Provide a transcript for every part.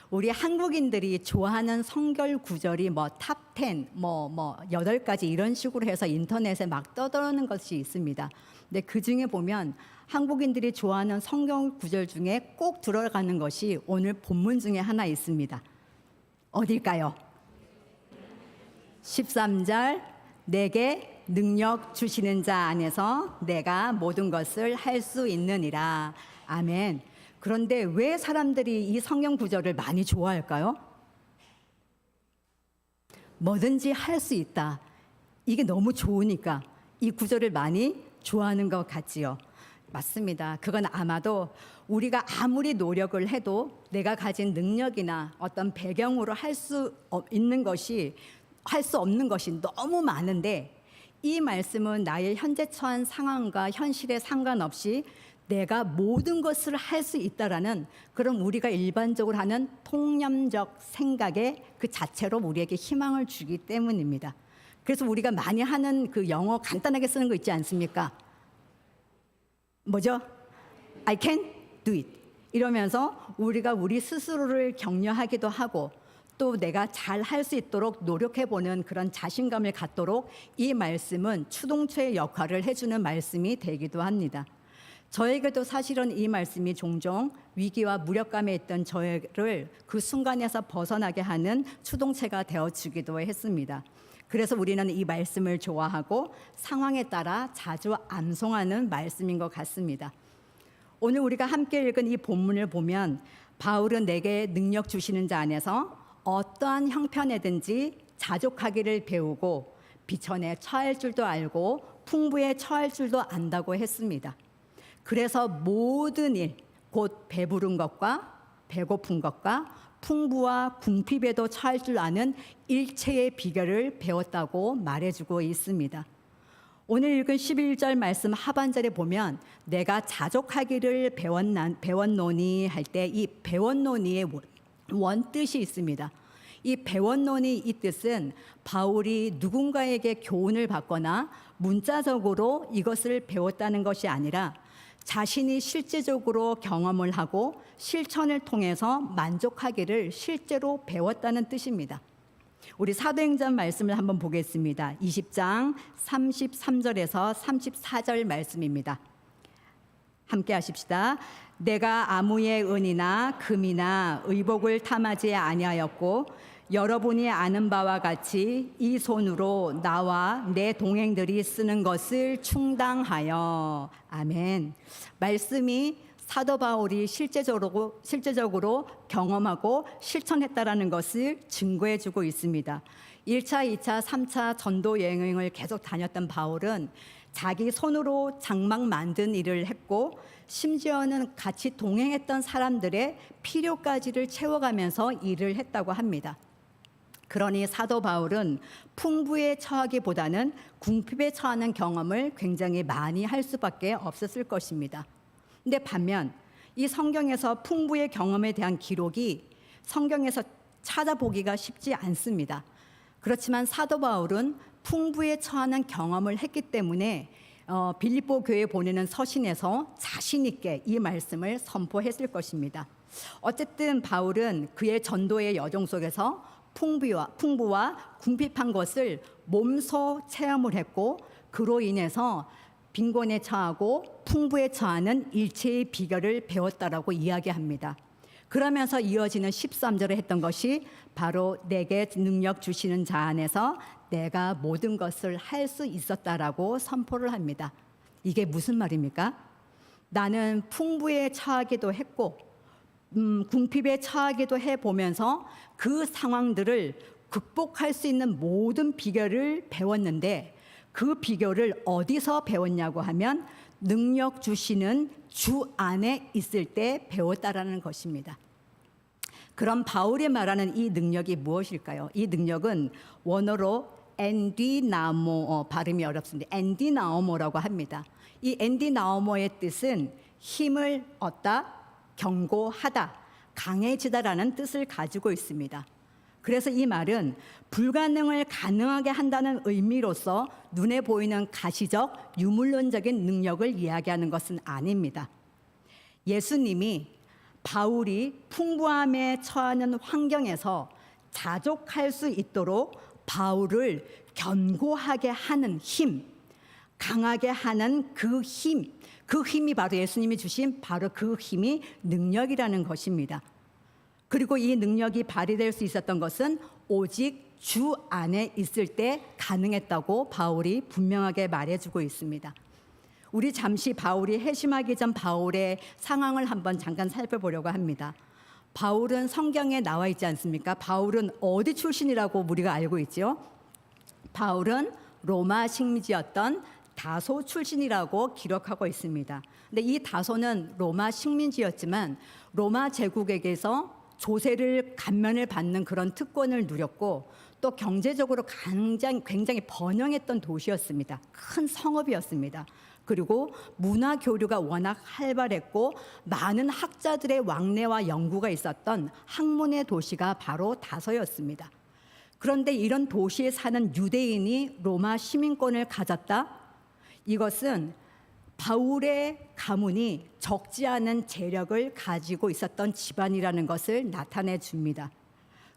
우리 한국인들이 좋아하는 성결 구절이 탑 10, 8가지 이런 식으로 해서 인터넷에 막 떠도는 것이 있습니다. 근데 그 중에 보면 한국인들이 좋아하는 성경 구절 중에 꼭 들어가는 것이 오늘 본문 중에 하나 있습니다. 어딜까요? 13절, 내게 능력 주시는 자 안에서 내가 모든 것을 할 수 있느니라. 아멘. 그런데 왜 사람들이 이 성경 구절을 많이 좋아할까요? 뭐든지 할 수 있다. 이게 너무 좋으니까 이 구절을 많이 좋아하는 것 같지요. 맞습니다. 그건 아마도 우리가 아무리 노력을 해도 내가 가진 능력이나 어떤 배경으로 할 수 없는 것이 너무 많은데, 이 말씀은 나의 현재 처한 상황과 현실에 상관없이 내가 모든 것을 할 수 있다라는 그런 우리가 일반적으로 하는 통념적 생각의 그 자체로 우리에게 희망을 주기 때문입니다. 그래서 우리가 많이 하는 그 영어 간단하게 쓰는 거 있지 않습니까? 뭐죠? I can do it. 이러면서 우리가 우리 스스로를 격려하기도 하고 또 내가 잘 할 수 있도록 노력해보는 그런 자신감을 갖도록 이 말씀은 추동체의 역할을 해주는 말씀이 되기도 합니다. 저에게도 사실은 이 말씀이 종종 위기와 무력감에 있던 저를 그 순간에서 벗어나게 하는 추동체가 되어주기도 했습니다. 그래서 우리는 이 말씀을 좋아하고 상황에 따라 자주 암송하는 말씀인 것 같습니다. 오늘 우리가 함께 읽은 이 본문을 보면 바울은 내게 능력 주시는 자 안에서 어떠한 형편에든지 자족하기를 배우고 비천에 처할 줄도 알고 풍부에 처할 줄도 안다고 했습니다. 그래서 모든 일, 곧 배부른 것과 배고픈 것과 풍부와 궁핍에도 처할 줄 아는 일체의 비결을 배웠다고 말해주고 있습니다. 오늘 읽은 11절 말씀 하반절에 보면 내가 자족하기를 배웠노니 할 때 이 배웠노니의 원뜻이 있습니다. 이 배웠노니 이 뜻은 바울이 누군가에게 교훈을 받거나 문자적으로 이것을 배웠다는 것이 아니라 자신이 실제적으로 경험을 하고 실천을 통해서 만족하기를 실제로 배웠다는 뜻입니다. 우리 사도행전 말씀을 한번 보겠습니다. 20장 33절에서 34절 말씀입니다. 함께 하십시다. 내가 아무의 은이나 금이나 의복을 탐하지 아니하였고 여러분이 아는 바와 같이 이 손으로 나와 내 동행들이 쓰는 것을 충당하여. 아멘. 말씀이 사도 바울이 실제적으로 경험하고 실천했다라는 것을 증거해주고 있습니다. 1차, 2차, 3차 전도 여행을 계속 다녔던 바울은 자기 손으로 장막 만든 일을 했고 심지어는 같이 동행했던 사람들의 필요까지를 채워가면서 일을 했다고 합니다. 그러니 사도 바울은 풍부에 처하기보다는 궁핍에 처하는 경험을 굉장히 많이 할 수밖에 없었을 것입니다. 근데 반면 이 성경에서 풍부의 경험에 대한 기록이 성경에서 찾아보기가 쉽지 않습니다. 그렇지만 사도 바울은 풍부에 처하는 경험을 했기 때문에 빌립보 교회에 보내는 서신에서 자신 있게 이 말씀을 선포했을 것입니다. 어쨌든 바울은 그의 전도의 여정 속에서 풍부와 궁핍한 것을 몸소 체험을 했고 그로 인해서 빈곤에 처하고 풍부에 처하는 일체의 비결을 배웠다라고 이야기합니다. 그러면서 이어지는 13절에 했던 것이 바로 내게 능력 주시는 자 안에서 내가 모든 것을 할 수 있었다라고 선포를 합니다. 이게 무슨 말입니까? 나는 풍부에 처하기도 했고 궁핍에 처하기도 해보면서 그 상황들을 극복할 수 있는 모든 비결을 배웠는데 그 비결을 어디서 배웠냐고 하면 능력 주시는 주 안에 있을 때 배웠다라는 것입니다. 그럼 바울이 말하는 이 능력이 무엇일까요? 이 능력은 원어로 엔디나모, 발음이 어렵습니다. 엔디나오모라고 합니다. 이 엔디나오모의 뜻은 힘을 얻다, 견고하다, 강해지다라는 뜻을 가지고 있습니다. 그래서 이 말은 불가능을 가능하게 한다는 의미로서 눈에 보이는 가시적, 유물론적인 능력을 이야기하는 것은 아닙니다. 예수님이 바울이 풍부함에 처하는 환경에서 자족할 수 있도록 바울을 견고하게 하는 힘, 강하게 하는 그 힘이 바로 예수님이 주신 바로 그 힘이 능력이라는 것입니다. 그리고 이 능력이 발휘될 수 있었던 것은 오직 주 안에 있을 때 가능했다고 바울이 분명하게 말해주고 있습니다. 우리 잠시 바울이 회심하기 전 바울의 상황을 한번 잠깐 살펴보려고 합니다. 바울은 성경에 나와 있지 않습니까? 바울은 어디 출신이라고 우리가 알고 있죠? 바울은 로마 식민지였던 다소 출신이라고 기록하고 있습니다. 근데 이 다소는 로마 식민지였지만 로마 제국에게서 조세를 감면을 받는 그런 특권을 누렸고 또 경제적으로 굉장히 번영했던 도시였습니다. 큰 성읍이었습니다. 그리고 문화 교류가 워낙 활발했고 많은 학자들의 왕래와 연구가 있었던 학문의 도시가 바로 다소였습니다. 그런데 이런 도시에 사는 유대인이 로마 시민권을 가졌다? 이것은 바울의 가문이 적지 않은 재력을 가지고 있었던 집안이라는 것을 나타내 줍니다.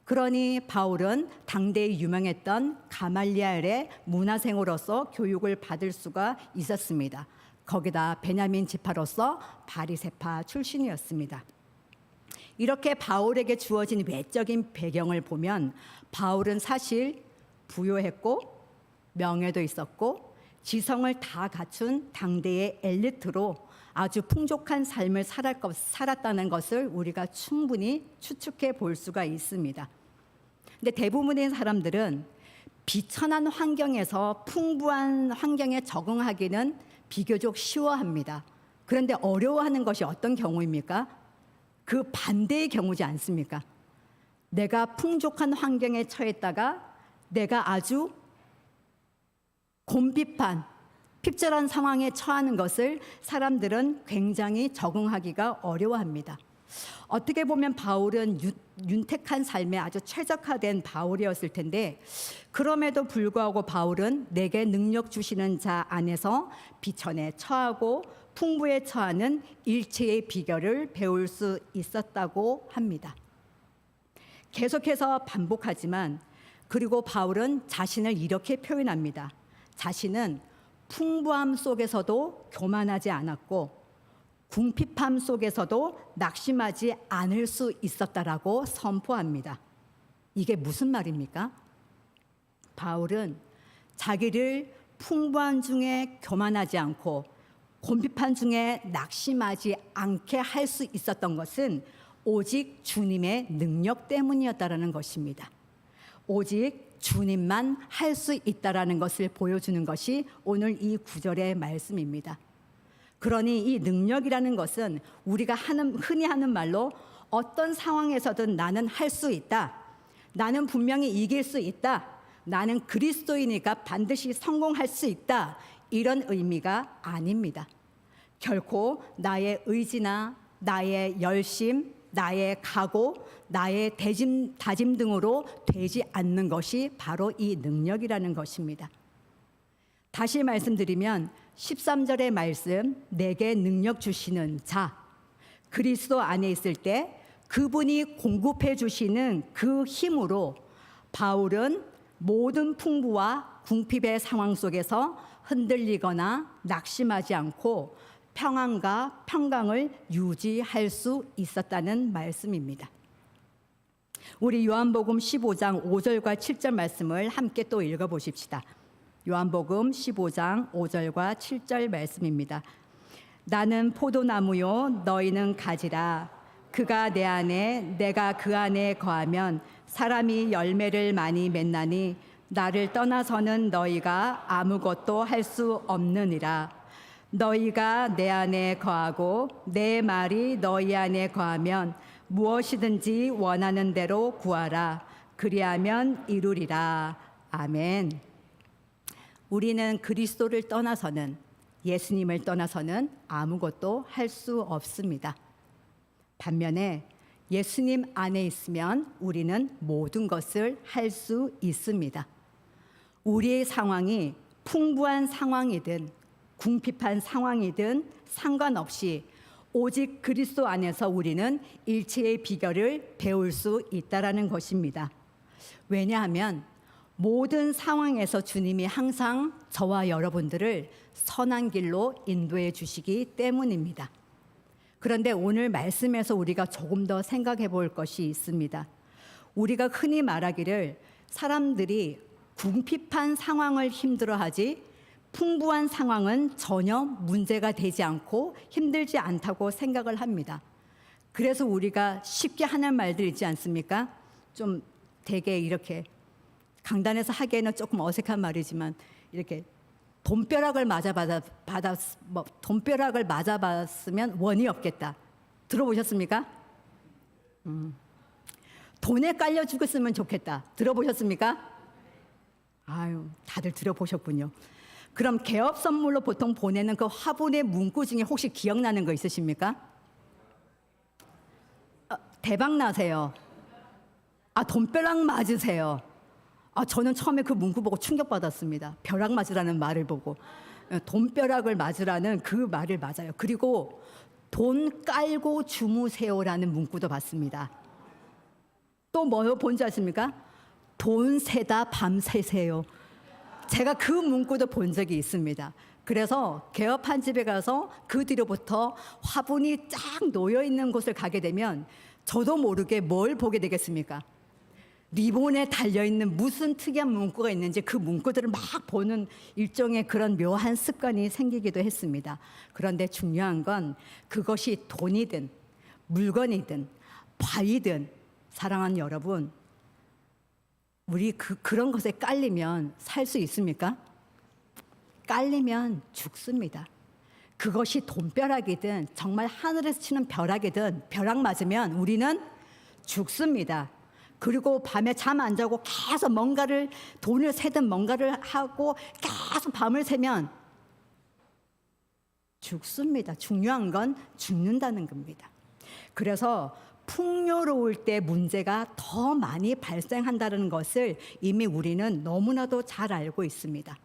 그러니 바울은 당대에 유명했던 가말리엘의 문화생으로서 교육을 받을 수가 있었습니다. 거기다 베냐민 지파로서 바리새파 출신이었습니다. 이렇게 바울에게 주어진 외적인 배경을 보면 바울은 사실 부유했고 명예도 있었고 지성을 다 갖춘 당대의 엘리트로 아주 풍족한 삶을 살았다는 것을 우리가 충분히 추측해 볼 수가 있습니다. 근데 대부분의 사람들은 비천한 환경에서 풍부한 환경에 적응하기는 비교적 쉬워합니다. 그런데 어려워하는 것이 어떤 경우입니까? 그 반대의 경우지 않습니까? 내가 풍족한 환경에 처했다가 내가 아주 곤핍한 핍절한 상황에 처하는 것을 사람들은 굉장히 적응하기가 어려워합니다. 어떻게 보면 바울은 윤택한 삶에 아주 최적화된 바울이었을 텐데 그럼에도 불구하고 바울은 내게 능력 주시는 자 안에서 비천에 처하고 풍부에 처하는 일체의 비결을 배울 수 있었다고 합니다. 계속해서 반복하지만 그리고 바울은 자신을 이렇게 표현합니다. 자신은 풍부함 속에서도 교만하지 않았고 궁핍함 속에서도 낙심하지 않을 수 있었다라고 선포합니다. 이게 무슨 말입니까? 바울은 자기를 풍부한 중에 교만하지 않고 곤핍한 중에 낙심하지 않게 할 수 있었던 것은 오직 주님의 능력 때문이었다라는 것입니다. 오직 주님만 할 수 있다라는 것을 보여주는 것이 오늘 이 구절의 말씀입니다. 그러니 이 능력이라는 것은 우리가 흔히 하는 말로 어떤 상황에서든 나는 할 수 있다. 나는 분명히 이길 수 있다. 나는 그리스도이니까 반드시 성공할 수 있다. 이런 의미가 아닙니다. 결코 나의 의지나 나의 열심, 나의 각오, 나의 다짐 등으로 되지 않는 것이 바로 이 능력이라는 것입니다. 다시 말씀드리면 13절의 말씀, 내게 능력 주시는 자, 그리스도 안에 있을 때 그분이 공급해 주시는 그 힘으로 바울은 모든 풍부와 궁핍의 상황 속에서 흔들리거나 낙심하지 않고 평안과 평강을 유지할 수 있었다는 말씀입니다. 우리 요한복음 15장 5절과 7절 말씀을 함께 또 읽어보십시다. 요한복음 15장 5절과 7절 말씀입니다. 나는 포도나무요 너희는 가지라. 그가 내 안에 내가 그 안에 거하면 사람이 열매를 많이 맺나니 나를 떠나서는 너희가 아무것도 할 수 없느니라. 너희가 내 안에 거하고 내 말이 너희 안에 거하면 무엇이든지 원하는 대로 구하라. 그리하면 이루리라. 아멘. 우리는 그리스도를 떠나서는, 예수님을 떠나서는 아무것도 할 수 없습니다. 반면에 예수님 안에 있으면 우리는 모든 것을 할 수 있습니다. 우리의 상황이 풍부한 상황이든 궁핍한 상황이든 상관없이 오직 그리스도 안에서 우리는 일체의 비결을 배울 수 있다라는 것입니다. 왜냐하면 모든 상황에서 주님이 항상 저와 여러분들을 선한 길로 인도해 주시기 때문입니다. 그런데 오늘 말씀에서 우리가 조금 더 생각해 볼 것이 있습니다. 우리가 흔히 말하기를 사람들이 궁핍한 상황을 힘들어하지 풍부한 상황은 전혀 문제가 되지 않고 힘들지 않다고 생각을 합니다. 그래서 우리가 쉽게 하는 말들 있지 않습니까? 좀 되게 이렇게 강단에서 하기에는 조금 어색한 말이지만 이렇게 돈벼락을 돈벼락을 맞아봤으면 원이 없겠다. 들어보셨습니까? 돈에 깔려 죽었으면 좋겠다. 들어보셨습니까? 아유, 다들 들어보셨군요. 그럼 개업 선물로 보통 보내는 그 화분의 문구 중에 혹시 기억나는 거 있으십니까? 대박 나세요. 돈벼락 맞으세요. 저는 처음에 그 문구 보고 충격받았습니다. 벼락 맞으라는 말을 보고. 돈벼락을 맞으라는 그 말을 맞아요. 그리고 돈 깔고 주무세요라는 문구도 봤습니다. 또 뭐 본지 아십니까? 돈 세다 밤새세요. 제가 그 문구도 본 적이 있습니다. 그래서 개업한 집에 가서 그 뒤로부터 화분이 쫙 놓여 있는 곳을 가게 되면 저도 모르게 뭘 보게 되겠습니까? 리본에 달려있는 무슨 특이한 문구가 있는지 그 문구들을 막 보는 일종의 그런 묘한 습관이 생기기도 했습니다. 그런데 중요한 건 그것이 돈이든 물건이든 바위든 사랑하는 여러분, 우리 그런 것에 깔리면 살 수 있습니까? 깔리면 죽습니다. 그것이 돈벼락이든 정말 하늘에서 치는 벼락이든 벼락 맞으면 우리는 죽습니다. 그리고 밤에 잠 안 자고 계속 뭔가를 돈을 세든 뭔가를 하고 계속 밤을 새면 죽습니다. 중요한 건 죽는다는 겁니다. 그래서 풍요로울 때 문제가 더 많이 발생한다는 것을 이미 우리는 너무나도 잘 알고 있습니다.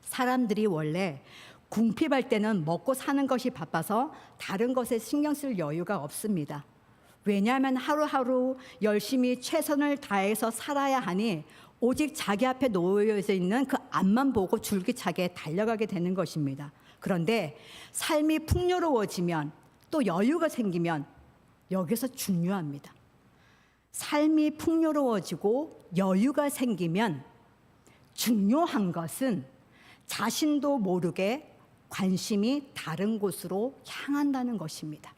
사람들이 원래 궁핍할 때는 먹고 사는 것이 바빠서 다른 것에 신경 쓸 여유가 없습니다. 왜냐하면 하루하루 열심히 최선을 다해서 살아야 하니 오직 자기 앞에 놓여져 있는 그 앞만 보고 줄기차게 달려가게 되는 것입니다. 그런데 삶이 풍요로워지면 또 여유가 생기면 여기서 중요합니다. 삶이 풍요로워지고 여유가 생기면 중요한 것은 자신도 모르게 관심이 다른 곳으로 향한다는 것입니다.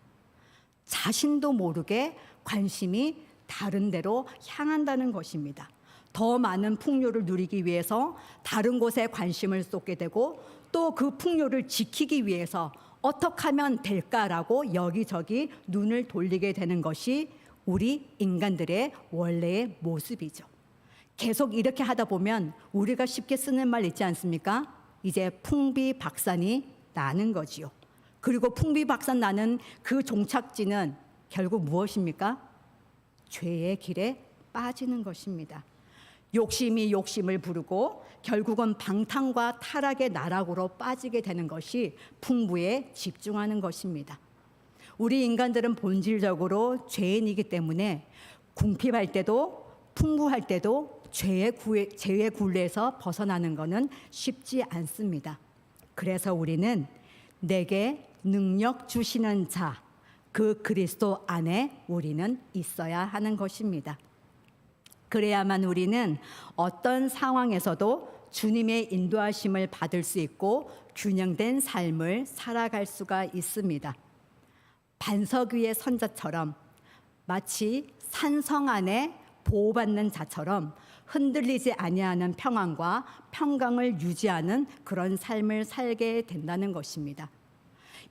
자신도 모르게 관심이 다른 데로 향한다는 것입니다. 더 많은 풍요를 누리기 위해서 다른 곳에 관심을 쏟게 되고 또 그 풍요를 지키기 위해서 어떻게 하면 될까라고 여기저기 눈을 돌리게 되는 것이 우리 인간들의 원래의 모습이죠. 계속 이렇게 하다 보면 우리가 쉽게 쓰는 말 있지 않습니까? 이제 풍비박산이 나는 거지요. 그리고 풍비박산 나는 그 종착지는 결국 무엇입니까? 죄의 길에 빠지는 것입니다. 욕심이 욕심을 부르고 결국은 방탕과 타락의 나락으로 빠지게 되는 것이 풍부에 집중하는 것입니다. 우리 인간들은 본질적으로 죄인이기 때문에 궁핍할 때도 풍부할 때도 죄의 굴레에서 벗어나는 것은 쉽지 않습니다. 그래서 우리는 내게 능력 주시는 자, 그 그리스도 안에 우리는 있어야 하는 것입니다. 그래야만 우리는 어떤 상황에서도 주님의 인도하심을 받을 수 있고 균형된 삶을 살아갈 수가 있습니다. 반석 위의 선자처럼 마치 산성 안에 보호받는 자처럼 흔들리지 아니하는 평안과 평강을 유지하는 그런 삶을 살게 된다는 것입니다.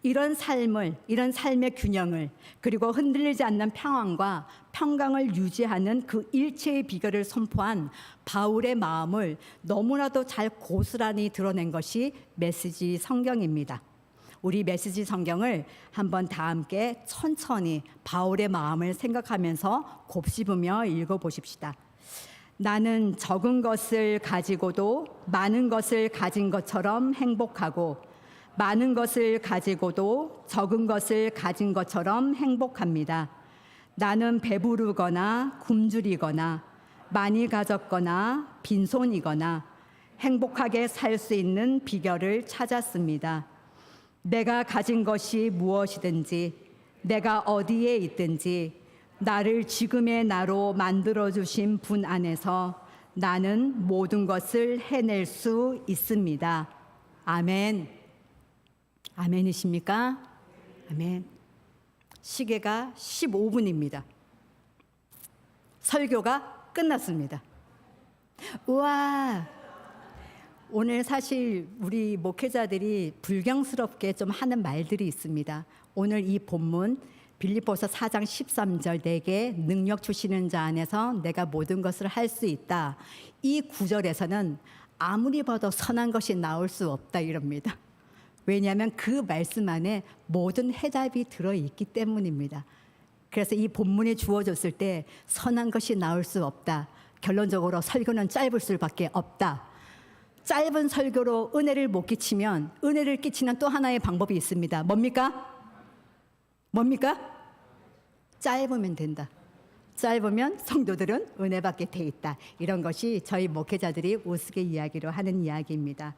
이런 삶의 균형을 그리고 흔들리지 않는 평안과 평강을 유지하는 그 일체의 비결을 선포한 바울의 마음을 너무나도 잘 고스란히 드러낸 것이 메시지 성경입니다. 우리 메시지 성경을 한번 다 함께 천천히 바울의 마음을 생각하면서 곱씹으며 읽어보십시다. 나는 적은 것을 가지고도 많은 것을 가진 것처럼 행복하고 많은 것을 가지고도 적은 것을 가진 것처럼 행복합니다. 나는 배부르거나 굶주리거나 많이 가졌거나 빈손이거나 행복하게 살 수 있는 비결을 찾았습니다. 내가 가진 것이 무엇이든지, 내가 어디에 있든지 나를 지금의 나로 만들어주신 분 안에서 나는 모든 것을 해낼 수 있습니다. 아멘. 아멘이십니까? 아멘. 시계가 15분입니다. 설교가 끝났습니다. 우와! 오늘 사실 우리 목회자들이 불경스럽게 좀 하는 말들이 있습니다. 오늘 이 본문 빌립보서 4장 13절 내게 능력 주시는 자 안에서 내가 모든 것을 할 수 있다. 이 구절에서는 아무리 봐도 선한 것이 나올 수 없다 이럽니다. 왜냐하면 그 말씀 안에 모든 해답이 들어있기 때문입니다. 그래서 이 본문이 주어졌을 때 선한 것이 나올 수 없다. 결론적으로 설교는 짧을 수밖에 없다. 짧은 설교로 은혜를 못 끼치면 은혜를 끼치는 또 하나의 방법이 있습니다. 뭡니까? 짧으면 된다. 짧으면 성도들은 은혜 받게 돼 있다. 이런 것이 저희 목회자들이 우스개 이야기로 하는 이야기입니다.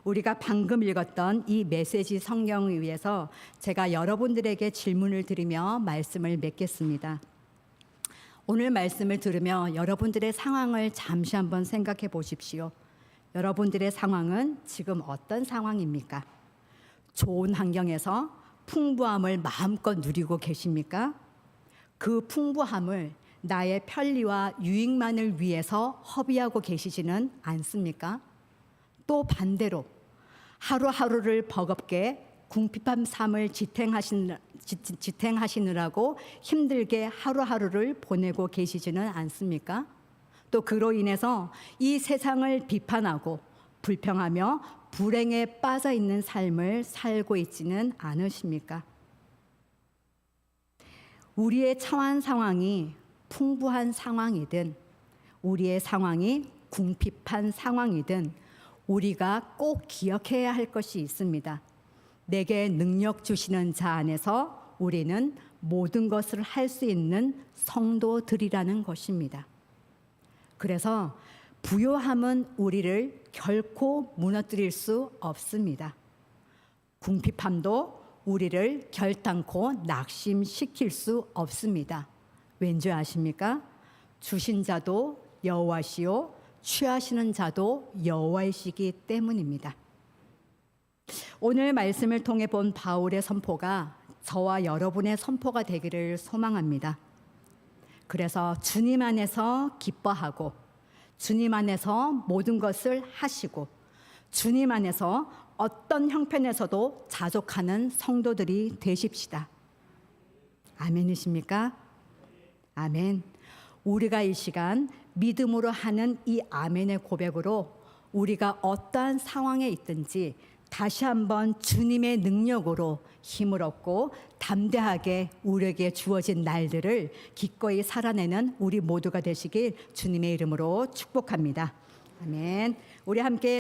우리가 방금 읽었던 이 메시지 성경을 위해서 제가 여러분들에게 질문을 드리며 말씀을 맺겠습니다. 오늘 말씀을 들으며 여러분들의 상황을 잠시 한번 생각해 보십시오. 여러분들의 상황은 지금 어떤 상황입니까? 좋은 환경에서 풍부함을 마음껏 누리고 계십니까? 그 풍부함을 나의 편리와 유익만을 위해서 허비하고 계시지는 않습니까? 또 반대로 하루하루를 버겁게 궁핍한 삶을 지탱하시느라고 힘들게 하루하루를 보내고 계시지는 않습니까? 또 그로 인해서 이 세상을 비판하고 불평하며 불행에 빠져 있는 삶을 살고 있지는 않으십니까? 우리의 처한 상황이 풍부한 상황이든 우리의 상황이 궁핍한 상황이든 우리가 꼭 기억해야 할 것이 있습니다. 내게 능력 주시는 자 안에서 우리는 모든 것을 할 수 있는 성도들이라는 것입니다. 그래서 부요함은 우리를 결코 무너뜨릴 수 없습니다. 궁핍함도 우리를 결단코 낙심시킬 수 없습니다. 왠지 아십니까? 주신 자도 여호와시요 취하시는 자도 여호와이시기 때문입니다. 오늘 말씀을 통해 본 바울의 선포가 저와 여러분의 선포가 되기를 소망합니다. 그래서 주님 안에서 기뻐하고 주님 안에서 모든 것을 하시고 주님 안에서 어떤 형편에서도 자족하는 성도들이 되십시다. 아멘이십니까? 아멘. 우리가 이 시간 믿음으로 하는 이 아멘의 고백으로 우리가 어떠한 상황에 있든지 다시 한번 주님의 능력으로 힘을 얻고 담대하게 우리에게 주어진 날들을 기꺼이 살아내는 우리 모두가 되시길 주님의 이름으로 축복합니다. 아멘. 우리 함께